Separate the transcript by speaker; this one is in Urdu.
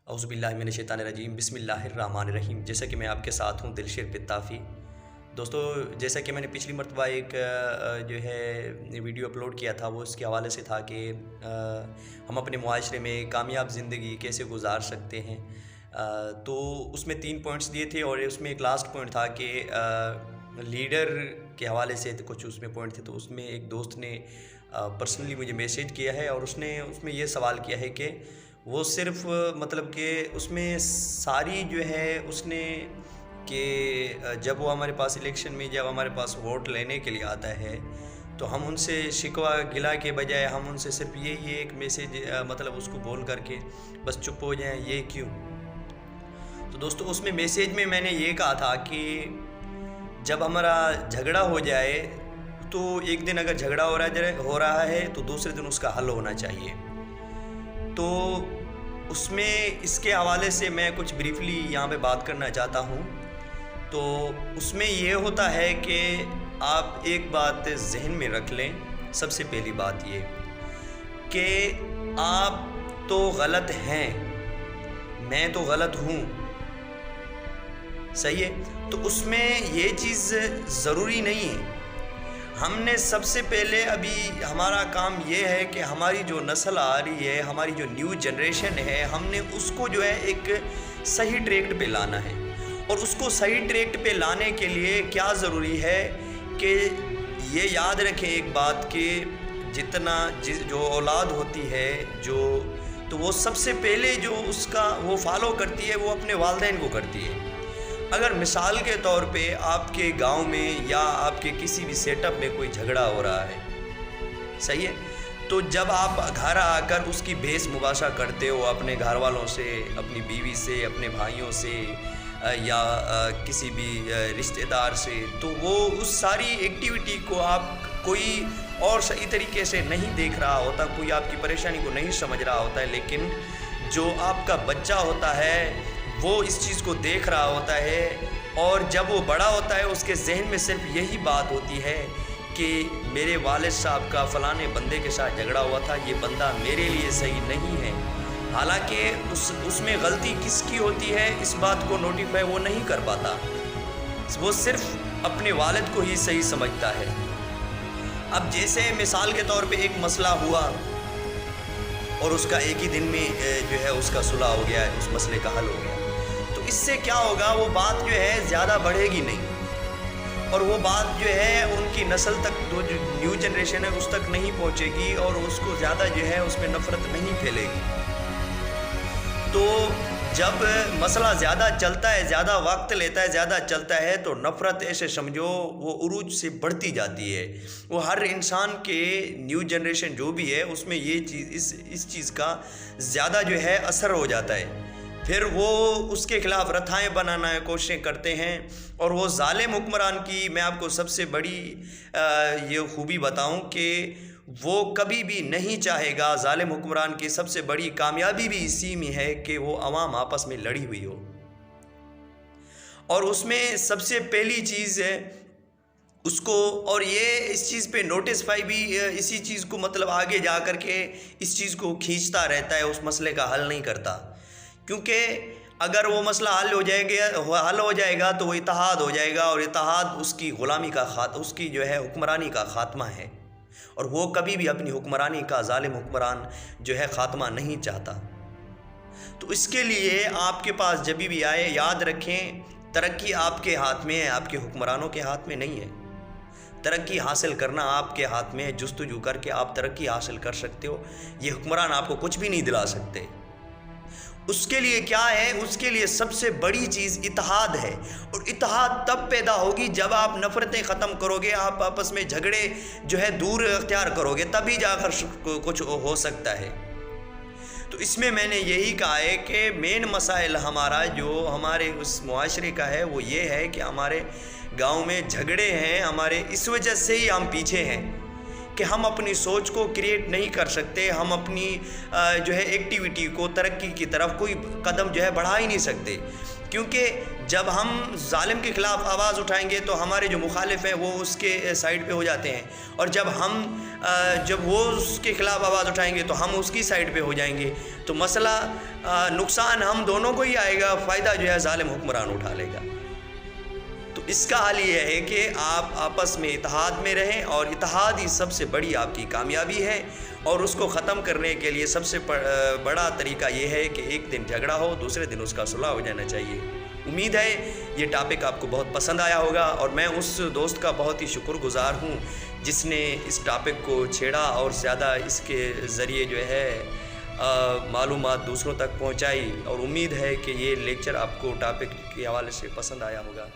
Speaker 1: اعوذ باللہ من الشیطان الرجیم، بسم اللہ الرحمن الرحیم۔ جیسا کہ میں آپ کے ساتھ ہوں دلشیر پتافی۔ دوستو، جیسا کہ میں نے پچھلی مرتبہ ایک جو ہے ویڈیو اپلوڈ کیا تھا، وہ اس کے حوالے سے تھا کہ ہم اپنے معاشرے میں کامیاب زندگی کیسے گزار سکتے ہیں۔ تو اس میں 3 پوائنٹس دیے تھے، اور اس میں ایک لاسٹ پوائنٹ تھا کہ لیڈر کے حوالے سے کچھ اس میں پوائنٹ تھے۔ تو اس میں ایک دوست نے پرسنلی مجھے میسیج کیا ہے، اور اس نے اس میں یہ سوال کیا ہے کہ وہ صرف مطلب کہ اس میں ساری جو ہے اس نے کہ جب وہ ہمارے پاس الیکشن میں جب ہمارے پاس ووٹ لینے کے لیے آتا ہے تو ہم ان سے شکوہ گلا کے بجائے ہم ان سے صرف یہ ایک میسیج مطلب اس کو بول کر کے بس چپ ہو جائیں، یہ کیوں؟ تو دوستو، اس میں میسیج میں میں نے یہ کہا تھا کہ جب ہمارا جھگڑا ہو جائے تو ایک دن اگر جھگڑا ہو رہا ہے تو دوسرے دن اس کا حل ہونا چاہیے۔ تو اس میں اس کے حوالے سے میں کچھ بریفلی یہاں پہ بات کرنا چاہتا ہوں۔ تو اس میں یہ ہوتا ہے کہ آپ ایک بات ذہن میں رکھ لیں۔ سب سے پہلی بات یہ کہ آپ تو غلط ہیں، میں تو غلط ہوں، صحیح ہے؟ تو اس میں یہ چیز ضروری نہیں ہے۔ ہم نے سب سے پہلے ابھی ہمارا کام یہ ہے کہ ہماری جو نسل آ رہی ہے، ہماری جو نیو جنریشن ہے، ہم نے اس کو جو ہے ایک صحیح ٹریک پہ لانا ہے۔ اور اس کو صحیح ٹریک پہ لانے کے لیے کیا ضروری ہے کہ یہ یاد رکھیں ایک بات کہ جو اولاد ہوتی ہے تو وہ سب سے پہلے جو اس کا وہ فالو کرتی ہے وہ اپنے والدین کو کرتی ہے۔ اگر مثال کے طور پہ آپ کے گاؤں میں یا آپ کے کسی بھی سیٹ اپ میں کوئی جھگڑا ہو رہا ہے، صحیح ہے، تو جب آپ گھر آ کر اس کی بحث مباحثہ کرتے ہو اپنے گھر والوں سے، اپنی بیوی سے، اپنے بھائیوں سے یا کسی بھی رشتہ دار سے، تو وہ اس ساری ایکٹیویٹی کو آپ کوئی اور صحیح طریقے سے نہیں دیکھ رہا ہوتا، کوئی آپ کی پریشانی کو نہیں سمجھ رہا ہوتا ہے، لیکن جو آپ کا بچہ ہوتا ہے وہ اس چیز کو دیکھ رہا ہوتا ہے، اور جب وہ بڑا ہوتا ہے اس کے ذہن میں صرف یہی بات ہوتی ہے کہ میرے والد صاحب کا فلانے بندے کے ساتھ جھگڑا ہوا تھا، یہ بندہ میرے لیے صحیح نہیں ہے۔ حالانکہ اس میں غلطی کس کی ہوتی ہے اس بات کو نوٹیفائی وہ نہیں کر پاتا، وہ صرف اپنے والد کو ہی صحیح سمجھتا ہے۔ اب جیسے مثال کے طور پہ ایک مسئلہ ہوا اور اس کا ایک ہی دن میں جو ہے اس کا صلح ہو گیا، اس مسئلے کا حل ہو گیا، تو اس سے کیا ہوگا، وہ بات جو ہے زیادہ بڑھے گی نہیں، اور وہ بات جو ہے ان کی نسل تک، جو نیو جنریشن ہے اس تک نہیں پہنچے گی، اور اس کو زیادہ جو ہے اس میں نفرت نہیں پھیلے گی۔ تو جب مسئلہ زیادہ چلتا ہے، زیادہ وقت لیتا ہے، زیادہ چلتا ہے، تو نفرت ایسے سمجھو وہ عروج سے بڑھتی جاتی ہے۔ وہ ہر انسان کے نیو جنریشن جو بھی ہے اس میں یہ چیز اس چیز کا زیادہ جو ہے اثر ہو جاتا ہے۔ پھر وہ اس کے خلاف رتھائیں بنانا کوششیں کرتے ہیں، اور وہ ظالم حکمران کی میں آپ کو سب سے بڑی یہ خوبی بتاؤں کہ وہ کبھی بھی نہیں چاہے گا، ظالم حکمران کی سب سے بڑی کامیابی بھی اسی میں ہے کہ وہ عوام آپس میں لڑی ہوئی ہو۔ اور اس میں سب سے پہلی چیز ہے اس کو، اور یہ اس چیز پہ نوٹسفائی بھی اسی چیز کو مطلب آگے جا کر کے اس چیز کو کھینچتا رہتا ہے، اس مسئلے کا حل نہیں کرتا، کیونکہ اگر وہ مسئلہ حل ہو جائے گا تو وہ اتحاد ہو جائے گا، اور اتحاد اس کی غلامی کا اس کی جو ہے حکمرانی کا خاتمہ ہے، اور وہ کبھی بھی اپنی حکمرانی کا ظالم حکمران جو ہے خاتمہ نہیں چاہتا۔ تو اس کے لیے آپ کے پاس جب بھی آئے یاد رکھیں، ترقی آپ کے ہاتھ میں ہے، آپ کے حکمرانوں کے ہاتھ میں نہیں ہے۔ ترقی حاصل کرنا آپ کے ہاتھ میں ہے، جستجو کر کے آپ ترقی حاصل کر سکتے ہو، یہ حکمران آپ کو کچھ بھی نہیں دلا سکتے۔ اس کے لیے کیا ہے؟ اس کے لیے سب سے بڑی چیز اتحاد ہے، اور اتحاد تب پیدا ہوگی جب آپ نفرتیں ختم کرو گے، آپ آپس میں جھگڑے جو ہے دور اختیار کرو گے، تبھی جا کر کچھ ہو سکتا ہے۔ تو اس میں نے یہی کہا ہے کہ مین مسائل ہمارا جو ہمارے اس معاشرے کا ہے وہ یہ ہے کہ ہمارے گاؤں میں جھگڑے ہیں، ہمارے اس وجہ سے ہی ہم پیچھے ہیں کہ ہم اپنی سوچ کو کریٹ نہیں کر سکتے، ہم اپنی جو ہے ایکٹیویٹی کو ترقی کی طرف کوئی قدم جو ہے بڑھا ہی نہیں سکتے، کیونکہ جب ہم ظالم کے خلاف آواز اٹھائیں گے تو ہمارے جو مخالف ہیں وہ اس کے سائڈ پہ ہو جاتے ہیں، اور جب وہ اس کے خلاف آواز اٹھائیں گے تو ہم اس کی سائڈ پہ ہو جائیں گے، تو مسئلہ نقصان ہم دونوں کو ہی آئے گا، فائدہ جو ہے ظالم حکمران اٹھا لے گا۔ تو اس کا حل یہ ہے کہ آپ آپس میں اتحاد میں رہیں، اور اتحاد ہی سب سے بڑی آپ کی کامیابی ہے، اور اس کو ختم کرنے کے لیے سب سے بڑا طریقہ یہ ہے کہ ایک دن جھگڑا ہو، دوسرے دن اس کا صلح ہو جانا چاہیے۔ امید ہے یہ ٹاپک آپ کو بہت پسند آیا ہوگا، اور میں اس دوست کا بہت ہی شکر گزار ہوں جس نے اس ٹاپک کو چھیڑا اور زیادہ اس کے ذریعے جو ہے معلومات دوسروں تک پہنچائی، اور امید ہے کہ یہ لیکچر آپ کو ٹاپک کے حوالے سے پسند آیا ہوگا۔